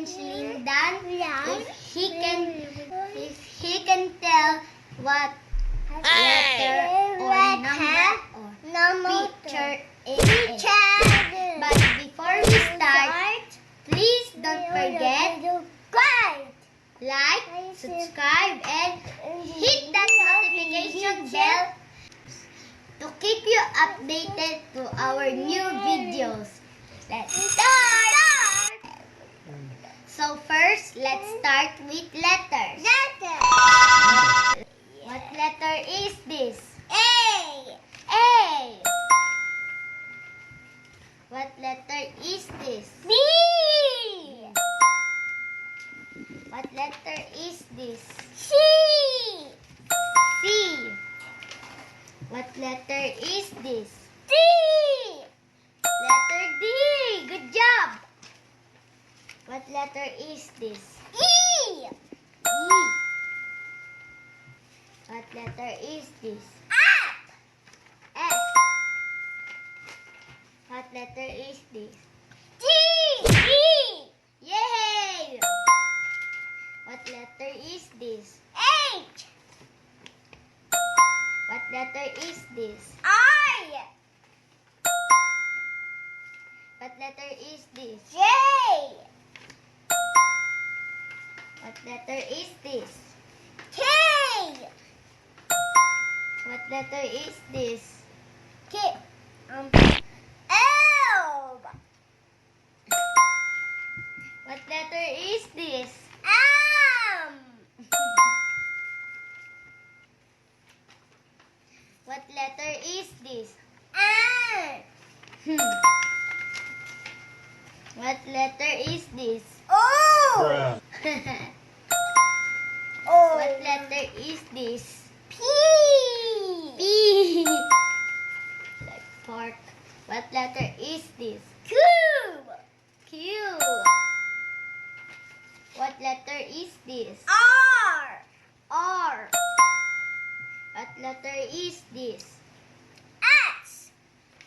challenge Lindan if he can tell what letter or number or picture it is. But before we start, please don't forget like, subscribe, and hit that notification bell to keep you updated to our new videos. Let's start! So first, let's start with letters. What letter is this? A. What letter is this? B. What letter is this? C. C. What letter is this? D. Letter D. Good job. What letter is this? E. E. What letter is this? F. F. What letter is this? T. E. Yay! What letter is this? H. What letter is this? I. What letter is this? J. What letter is this? K. What letter is this? K. L. What letter is this? M. What letter is this? N. What letter is this? O. O. What letter is this? P. P. Like pork. What letter is this? Q. Q. What letter is this? R. R. What letter is this? S.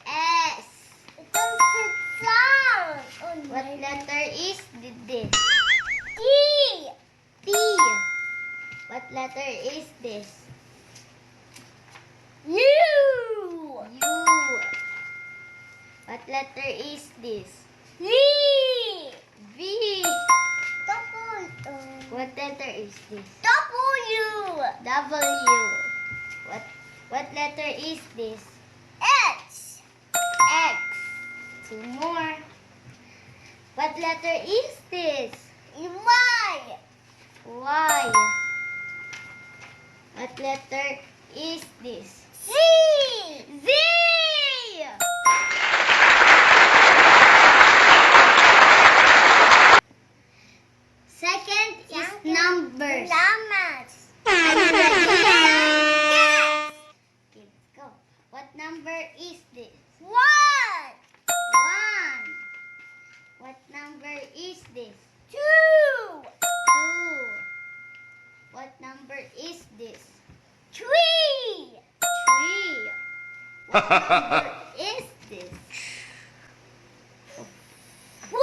S. It doesn't sound. Oh, What no. letter is this? T. T. What letter is this? U. U. What letter is this? V. V. Double. What letter is this? W. W. What letter is this? X. X. Two more. What letter is this? Y. Y. What letter is this? Z. Z. Second is numbers. Numbers. Are you ready? Yes. Okay, let's go. What number is this? 1. 1. What number is this? 2. 2. What number is this? 3. 3. What number is this? 4.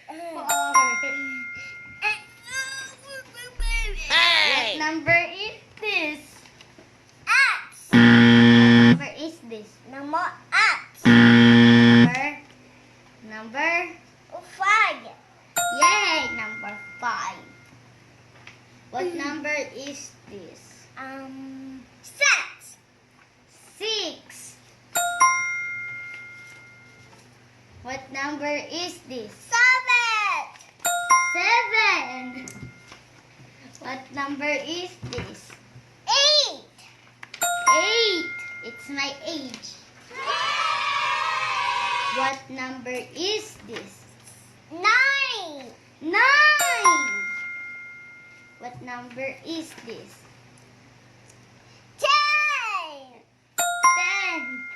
4. What number is this? X. What number is this? Number X. Number 5. Yay! Number 5. What number is this? 6. 6. What number is this? 7. What number is this? 8. 8. It's my age. What number is this? 9. 9. What number is this? 10. 10.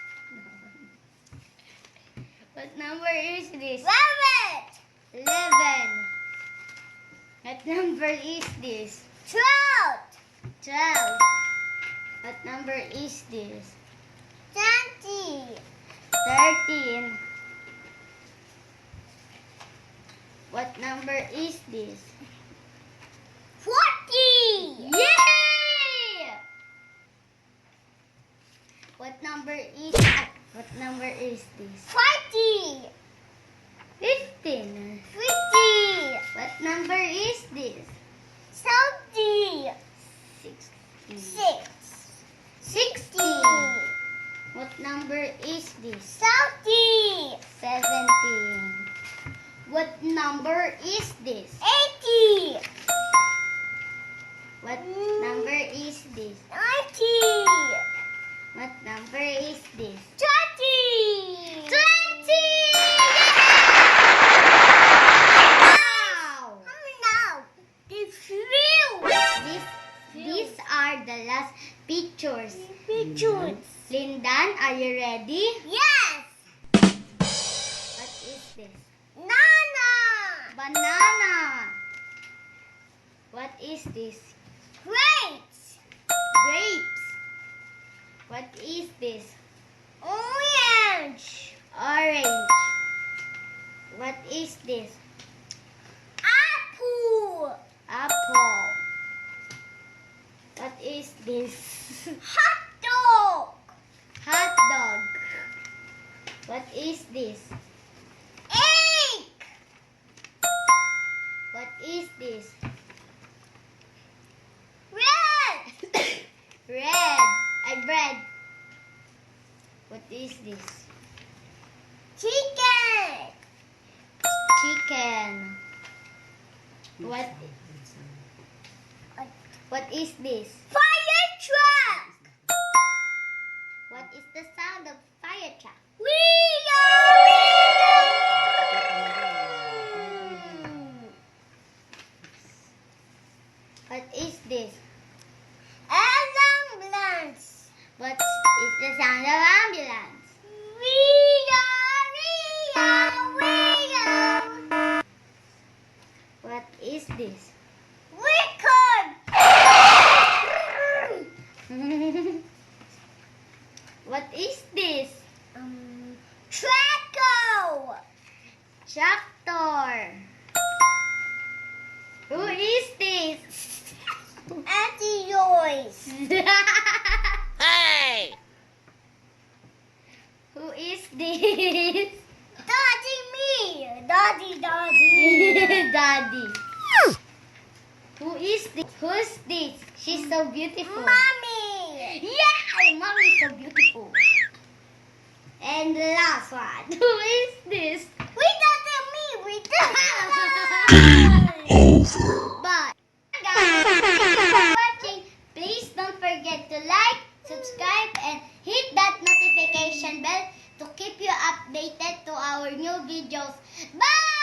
What number is this? 11. 11. What number is this? 12. 12. What number is this? 20. 13. What number is this? 40. Yay! What number is this? 40. 15. 50. What number is this? 70. 16. 6. 60. What number is this? 70. 17. What number is this? 80. What number is this? 90. What number is this? 20. 20! Wow! Now, it's real. These are the last pictures. Pictures. Lindan, are you ready? Yes. What is this? Nana. Banana. What is this? Grapes. Grapes. What is this? Orange. Orange. What is this? Apple. Apple. What is this? Hot dog. Hot dog. What is this? Egg. What is this? Red. Red. Bread. What is this? Chicken. Chicken. What is this? Fire truck. What is the sound of fire truck? What is this? Ambulance. What is the sound of ambulance? What is this? Record. What is this? Tractor. Tractor. Who is this? Auntie Joyce. Hey! Who is this? Daddy me. Daddy. Daddy. Who is this? Who's this? She's so beautiful. Mommy. Yeah, mommy is so beautiful. And the last one. Who is this? We did Over. Bye. Guys, thank you for watching. Please don't forget to like, subscribe, and hit that notification bell to keep you updated to our new videos. Bye!